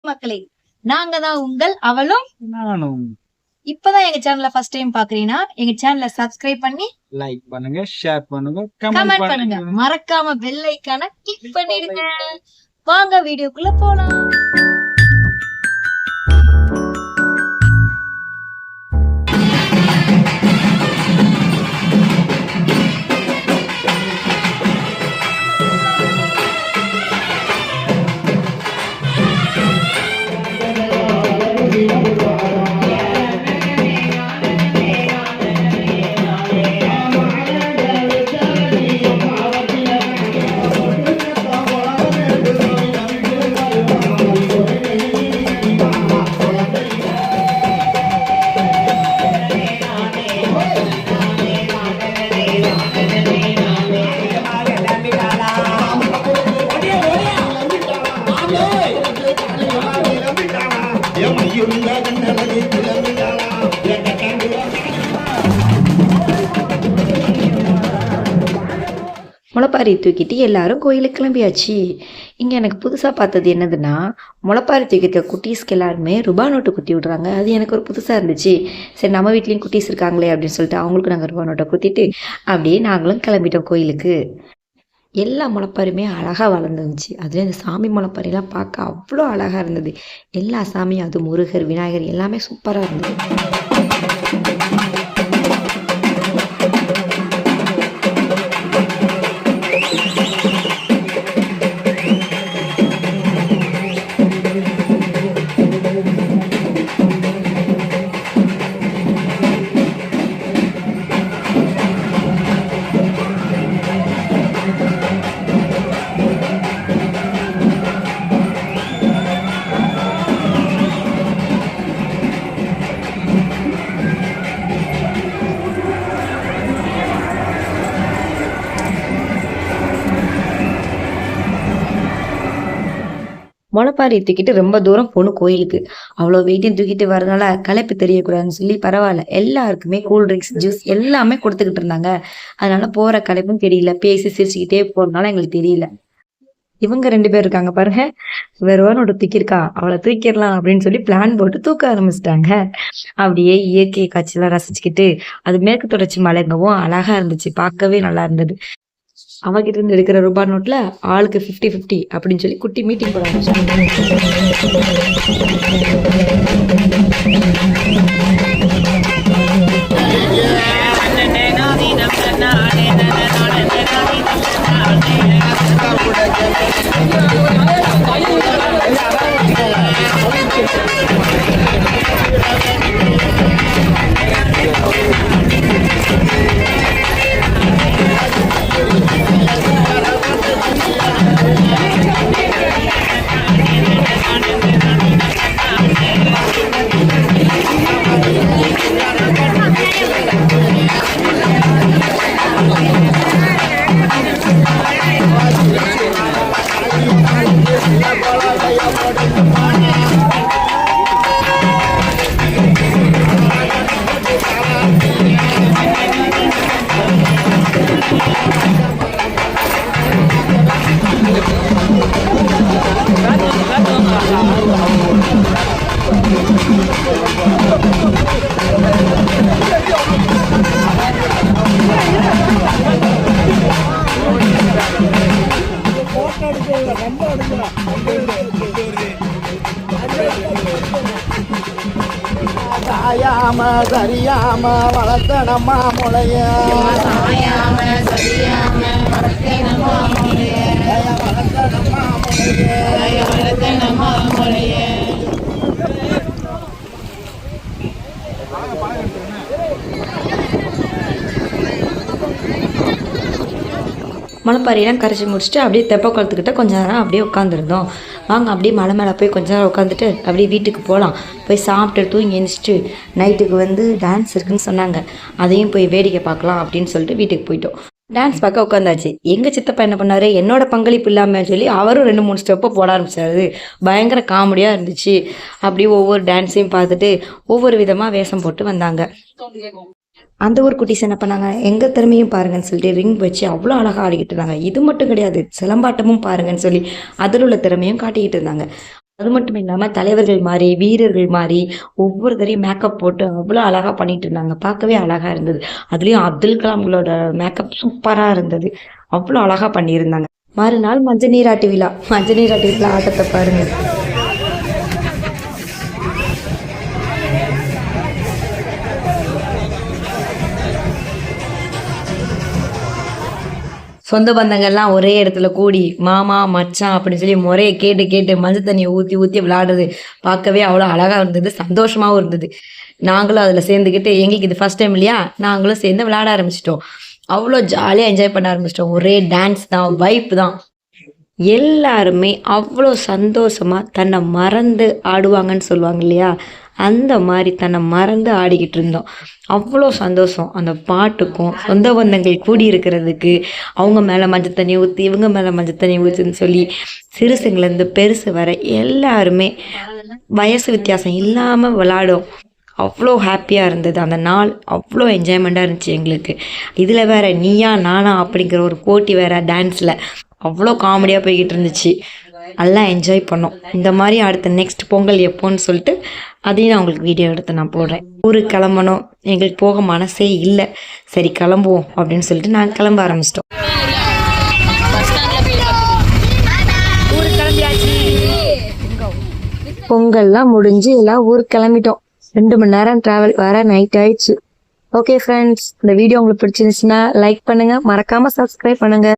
மக்களே, நாங்க தான் உங்கள் அவளும் நானும். இப்பதான் எங்க சேனல்ல ஃபர்ஸ்ட் டைம் பாக்குறீங்கன்னா எங்க சேனலை சப்ஸ்கிரைப் பண்ணி லைக் பண்ணுங்க, ஷேர் பண்ணுங்க, கமெண்ட் பண்ணுங்க. மறக்காம பெல் ஐகானை கிளிக் பண்ணிடுங்க. வாங்க வீடியோக்குள்ள போலாம். முளைப்பாரி தூக்கிட்டு எல்லாரும் கோயிலுக்கு கிளம்பியாச்சு. இங்கே எனக்கு புதுசாக பார்த்தது என்னதுன்னா, முளைப்பாரி தூக்கிட்ட குட்டீஸ்க்கு எல்லாருமே ரூபா நோட்டு குத்தி விட்றாங்க. அது எனக்கு ஒரு புதுசாக இருந்துச்சு. சரி, நம்ம வீட்லேயும் குட்டீஸ் இருக்காங்களே அப்படின்னு சொல்லிட்டு அவங்களுக்கு நாங்கள் ரூபா நோட்டை குத்திட்டு அப்படியே நாங்களும் கிளம்பிட்டோம் கோயிலுக்கு. எல்லா முளைப்பாரியுமே அழகாக வளர்ந்துருந்துச்சு. அதுலேயும் இந்த சாமி முளைப்பாரிலாம் பார்க்க அவ்வளோ அழகாக இருந்தது. எல்லா சாமியும், அது முருகர், விநாயகர் எல்லாமே சூப்பராக இருந்தது. முளைப்பாரி தூக்கிட்டு ரொம்ப தூரம் போகணும் கோயிலுக்கு. அவ்வளோ வெயிட்டையும் தூக்கிட்டு வரதுனால களைப்பு தெரியக்கூடாதுன்னு சொல்லி பரவாயில்ல, எல்லாருக்குமே கூல்ட்ரிங்க்ஸ், ஜூஸ் எல்லாமே கொடுத்துக்கிட்டு இருந்தாங்க. அதனால போகிற களைப்பும் தெரியல, பேசி சிரிச்சுக்கிட்டே போகிறதுனால எங்களுக்கு தெரியல. இவங்க 2 பேர் இருக்காங்க பாருங்க, வேறோட தூக்கியிருக்கா, அவளை தூக்கிடலாம் அப்படின்னு சொல்லி பிளான் போட்டு தூக்க ஆரம்பிச்சிட்டாங்க. அப்படியே இயற்கை காட்சியெல்லாம் ரசிச்சுக்கிட்டு அது மேற்கு தொடர்ச்சி மலைங்கவும் அழகா இருந்துச்சு, பார்க்கவே நல்லா இருந்தது. அவகிட்ட இருந்து எடுக்கிற ரூபா நோட்ல ஆளுக்கு 50-50 அப்படின்னு சொல்லி குட்டி மீட்டிங் போட ஆரம்பிச்சாங்க. சாயாம சரியாம வளர்த்தனம்மா முளைய, முளைப்பாரியெல்லாம் கரைச்சி முடிச்சுட்டு அப்படியே தெப்ப குளத்துக்கிட்ட கொஞ்ச நேரம் அப்படியே உட்காந்துருந்தோம். வாங்க அப்படியே மலை மேலே போய் கொஞ்ச நேரம் உட்காந்துட்டு அப்படியே வீட்டுக்கு போகலாம். போய் சாப்பிட்டு தூங்கி எழுந்திரிச்சிட்டு நைட்டுக்கு வந்து டான்ஸ் இருக்குன்னு சொன்னாங்க, அதையும் போய் வேடிக்கை பார்க்கலாம் அப்படின்னு சொல்லிட்டு வீட்டுக்கு போயிட்டோம். டான்ஸ் பார்க்க உட்காந்தாச்சு. எங்கள் சித்தப்பா என்ன பண்ணார், என்னோட பங்களிப்பு இல்லாமல் சொல்லி அவரும் 2-3 ஸ்டெப்பை போட ஆரம்பிச்சாரு. பயங்கர காமெடியாக இருந்துச்சு. அப்படியே ஒவ்வொரு டான்ஸையும் பார்த்துட்டு ஒவ்வொரு விதமாக வேஷம் போட்டு வந்தாங்க. அந்த ஒரு குட்டீஸ் என்ன பண்ணாங்க, எங்கள் திறமையும் பாருங்கன்னு சொல்லிட்டு ரிங் வச்சு அவ்வளோ அழகாக ஆடிக்கிட்டு இருந்தாங்க. இது மட்டும் கிடையாது, சிலம்பாட்டமும் பாருங்கன்னு சொல்லி அதில் உள்ள திறமையும் காட்டிக்கிட்டு இருந்தாங்க. அது மட்டும் இல்லாமல் தலைவர்கள் மாதிரி வீரர்கள் மாதிரி ஒவ்வொருத்தரையும் மேக்கப் போட்டு அவ்வளோ அழகாக பண்ணிட்டு இருந்தாங்க. பார்க்கவே அழகாக இருந்தது. அதுலேயும் அப்துல் கலாம்களோட மேக்கப் சூப்பராக இருந்தது. அவ்வளோ அழகாக பண்ணியிருந்தாங்க. மறுநாள் மஞ்சள் நீராட்டு விழா. மஞ்சள் நீராட்டு விழா ஆட்டத்தை பாருங்க. சொந்த பந்தங்கள்லாம் ஒரே இடத்துல கூடி மாமா மச்சான் அப்படின்னு சொல்லி முறையை கேட்டு கேட்டு மஞ்சள் தண்ணியை ஊற்றி ஊற்றி விளையாடுறது பார்க்கவே அவ்வளோ அழகாக இருந்தது. சந்தோஷமாகவும் இருந்தது. நாங்களும் அதில் சேர்ந்துக்கிட்டு எங்களுக்கு இது ஃபர்ஸ்ட் டைம் இல்லையா, நாங்களும் சேர்ந்து விளையாட ஆரம்பிச்சிட்டோம். அவ்வளோ ஜாலியாக என்ஜாய் பண்ண ஆரம்பிச்சிட்டோம். ஒரே டான்ஸ் தான், வைப் தான். எல்லாருமே அவ்வளோ சந்தோஷமாக தன்னை மறந்து ஆடுவாங்கன்னு சொல்லுவாங்க இல்லையா, அந்த மாதிரி தன்னை மறந்து ஆடிக்கிட்டு இருந்தோம். அவ்வளோ சந்தோஷம் அந்த பாட்டுக்கும். சொந்த பந்தங்கள் கூடி இருக்கிறதுக்கு அவங்க மேலே மஞ்சள் தண்ணி ஊற்றி இவங்க மேலே மஞ்சள் தண்ணி ஊற்றுன்னு சொல்லி சிறுசுங்கலேருந்து பெருசு வர எல்லாருமே வயசு வித்தியாசம் இல்லாமல் விளையாடும். அவ்வளோ ஹாப்பியாக இருந்தது அந்த நாள். அவ்வளோ என்ஜாய்மெண்ட்டாக இருந்துச்சு எங்களுக்கு. இதில் வேற நீயா நானா அப்படிங்கிற ஒரு போட்டி வேற டான்ஸில் அவ்வளோ காமெடியாக போய்கிட்டு இருந்துச்சு. நல்லா என்ஜாய் பண்ணோம். இந்த மாதிரி அடுத்த நெக்ஸ்ட் பொங்கல் எப்போன்னு சொல்லிட்டு அதையும் நான் உங்களுக்கு வீடியோ எடுத்து நான் போடுறேன். ஊருக்கு கிளம்பணும், எங்களுக்கு போக மனசே இல்லை. சரி கிளம்புவோம் அப்படின்னு சொல்லிட்டு நாங்கள் கிளம்ப ஆரம்பிச்சிட்டோம். பொங்கல்லாம் முடிஞ்சு எல்லாம் ஊருக்கு கிளம்பிட்டோம். 2 மணி நேரம் டிராவல், வர நைட் ஆயிடுச்சு. ஓகே ஃப்ரெண்ட்ஸ், இந்த வீடியோ உங்களுக்கு பிடிச்சிருந்துச்சுன்னா லைக் பண்ணுங்க, மறக்காம சப்ஸ்கிரைப் பண்ணுங்க.